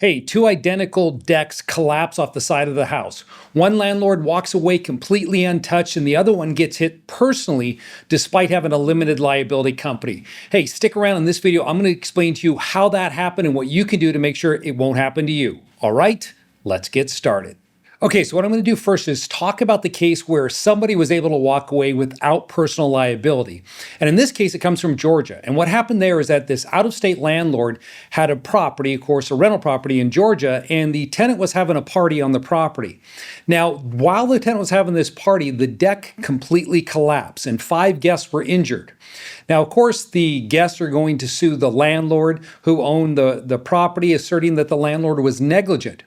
Hey, two identical decks collapse off the side of the house. One landlord walks away completely untouched, and the other one gets hit personally despite having a limited liability company. Hey, stick around in this video. I'm going to explain to you how that happened and what you can do to make sure it won't happen to you. All right, let's get started. Okay, so what I'm going to do first is talk about the case where somebody was able to walk away without personal liability. And in this case, it comes from Georgia. And what happened there is that this out-of-state landlord had a property, of course, a rental property in Georgia, and the tenant was having a party on the property. Now, while the tenant was having this party, the deck completely collapsed and 5 guests were injured. Now, of course, the guests are going to sue the landlord who owned the property, asserting that the landlord was negligent.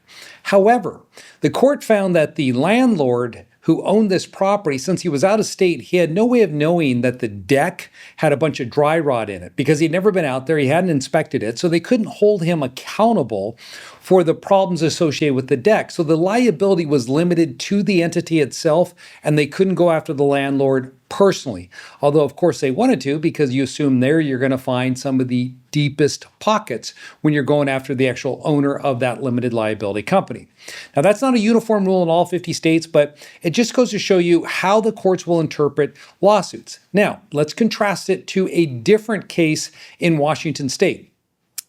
However, the court found that the landlord who owned this property, since he was out of state, he had no way of knowing that the deck had a bunch of dry rot in it because he'd never been out there, he hadn't inspected it, so they couldn't hold him accountable for the problems associated with the deck. So the liability was limited to the entity itself, and they couldn't go after the landlord personally. Although, of course, they wanted to, because you assume there you're going to find some of the deepest pockets when you're going after the actual owner of that limited liability company. Now, that's not a uniform rule in all 50 states, but it just goes to show you how the courts will interpret lawsuits. Now, let's contrast it to a different case in Washington state.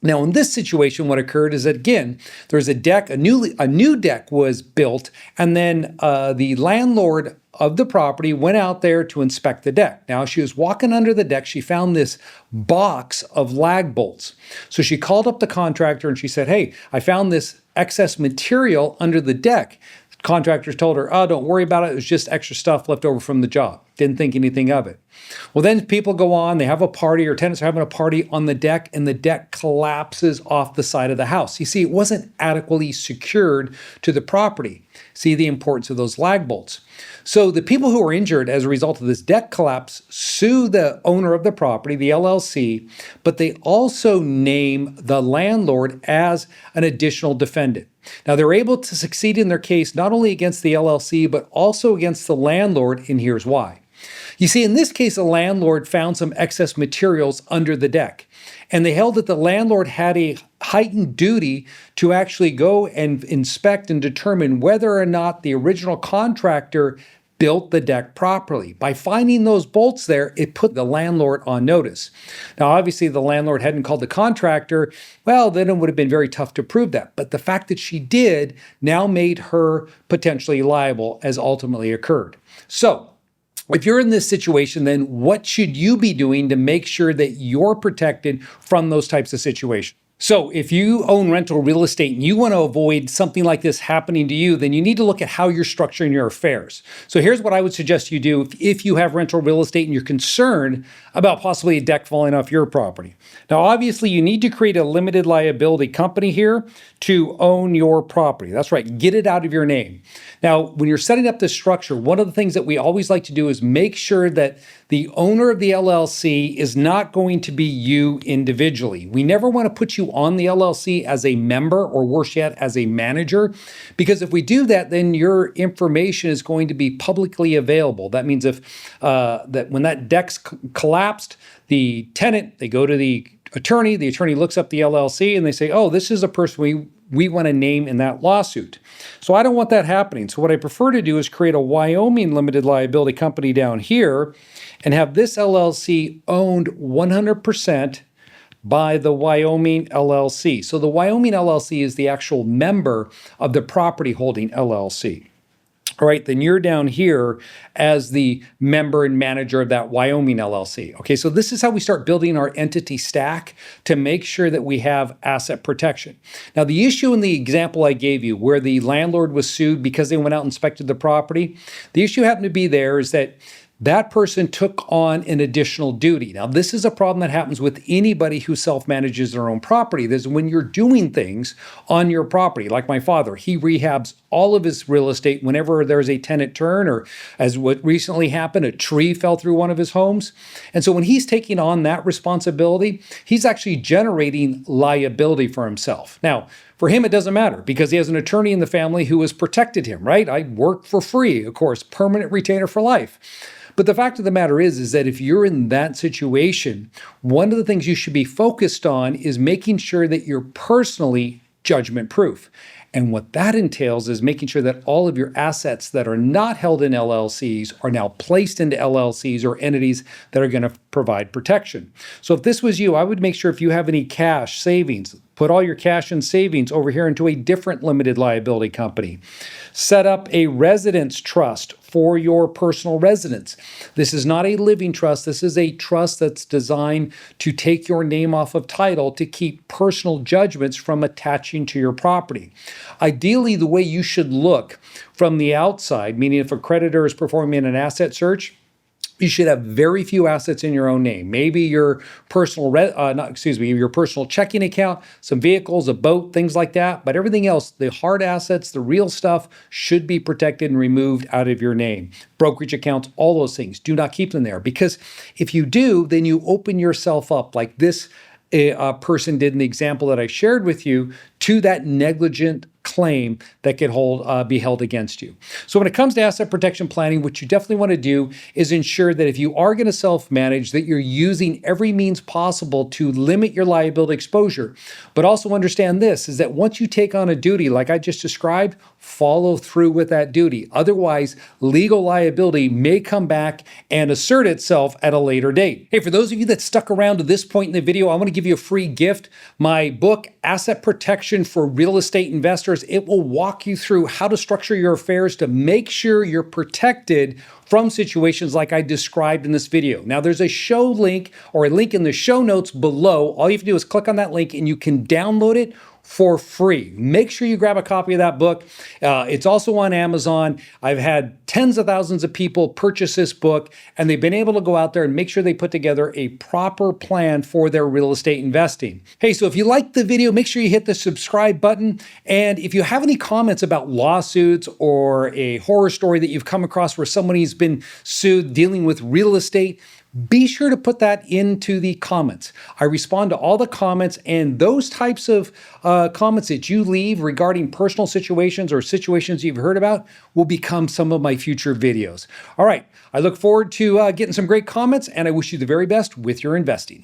Now, in this situation, what occurred is that, again, there's a deck, a new deck was built, and then the landlord of the property went out there to inspect the deck. Now, she was walking under the deck. She found this box of lag bolts. So she called up the contractor and she said, "Hey, I found this excess material under the deck." Contractors told her, "Oh, don't worry about it. It was just extra stuff left over from the job." Didn't think anything of it. Well, then people go on, they have a party, or tenants are having a party on the deck, and the deck collapses off the side of the house. You see, it wasn't adequately secured to the property. See the importance of those lag bolts. So the people who were injured as a result of this deck collapse sue the owner of the property, the LLC, but they also name the landlord as an additional defendant. Now, they're able to succeed in their case not only against the LLC, but also against the landlord, and here's why. You see, in this case, a landlord found some excess materials under the deck, and they held that the landlord had a heightened duty to actually go and inspect and determine whether or not the original contractor built the deck properly. By finding those bolts there, it put the landlord on notice. Now, obviously, the landlord hadn't called the contractor. Well, then it would have been very tough to prove that. But the fact that she did now made her potentially liable, as ultimately occurred. So, if you're in this situation, then what should you be doing to make sure that you're protected from those types of situations? So if you own rental real estate and you want to avoid something like this happening to you, then you need to look at how you're structuring your affairs. So here's what I would suggest you do if you have rental real estate and you're concerned about possibly a deck falling off your property. Now, obviously, you need to create a limited liability company here to own your property. That's right, get it out of your name. Now, when you're setting up this structure, one of the things that we always like to do is make sure that the owner of the LLC is not going to be you individually. We never want to put you on the LLC as a member, or worse yet, as a manager, because if we do that, then your information is going to be publicly available. That means if that when that deck's collapsed, the tenant, they go to the attorney looks up the LLC and they say, "Oh, this is a person we want to name in that lawsuit." So I don't want that happening. So what I prefer to do is create a Wyoming limited liability company down here and have this LLC owned 100% by the Wyoming LLC. So the Wyoming LLC is the actual member of the property holding LLC. All right, then you're down here as the member and manager of that Wyoming LLC. Okay, so this is how we start building our entity stack to make sure that we have asset protection. Now, the issue in the example I gave you where the landlord was sued because they went out and inspected the property, the issue happened to be there is that that person took on an additional duty. Now, this is a problem that happens with anybody who self-manages their own property. There's when you're doing things on your property, like my father, he rehabs all of his real estate whenever there's a tenant turn, or as what recently happened, a tree fell through one of his homes. And so when he's taking on that responsibility, he's actually generating liability for himself. Now, for him, it doesn't matter because he has an attorney in the family who has protected him, right? I work for free, of course, permanent retainer for life. But the fact of the matter is that if you're in that situation, one of the things you should be focused on is making sure that you're personally judgment proof. And what that entails is making sure that all of your assets that are not held in LLCs are now placed into LLCs or entities that are going to provide protection. So if this was you, I would make sure if you have any cash savings, put all your cash and savings over here into a different limited liability company. Set up a residence trust for your personal residence. This is not a living trust. This is a trust that's designed to take your name off of title to keep personal judgments from attaching to your property. Ideally, the way you should look from the outside, meaning if a creditor is performing an asset search, you should have very few assets in your own name. Maybe your personal, your personal checking account, some vehicles, a boat, things like that. But everything else, the hard assets, the real stuff, should be protected and removed out of your name. Brokerage accounts, all those things. Do not keep them there, because if you do, then you open yourself up, like this person did in the example that I shared with you, to that negligent claim that could be held against you. So when it comes to asset protection planning, what you definitely want to do is ensure that if you are going to self-manage, that you're using every means possible to limit your liability exposure. But also understand this, is that once you take on a duty like I just described, follow through with that duty. Otherwise, legal liability may come back and assert itself at a later date. Hey, for those of you that stuck around to this point in the video, I want to give you a free gift. My book, Asset Protection for Real Estate Investors. It will walk you through how to structure your affairs to make sure you're protected from situations like I described in this video. Now, there's a show link or a link in the show notes below. All you have to do is click on that link and you can download it for free. Make sure you grab a copy of that book. It's also on Amazon. I've had tens of thousands of people purchase this book, and they've been able to go out there and make sure they put together a proper plan for their real estate investing. Hey, so if you liked the video, make sure you hit the subscribe button. And if you have any comments about lawsuits or a horror story that you've come across where somebody's been sued dealing with real estate, be sure to put that into the comments. I respond to all the comments, and those types of comments that you leave regarding personal situations or situations you've heard about will become some of my future videos. All right, I look forward to getting some great comments, and I wish you the very best with your investing.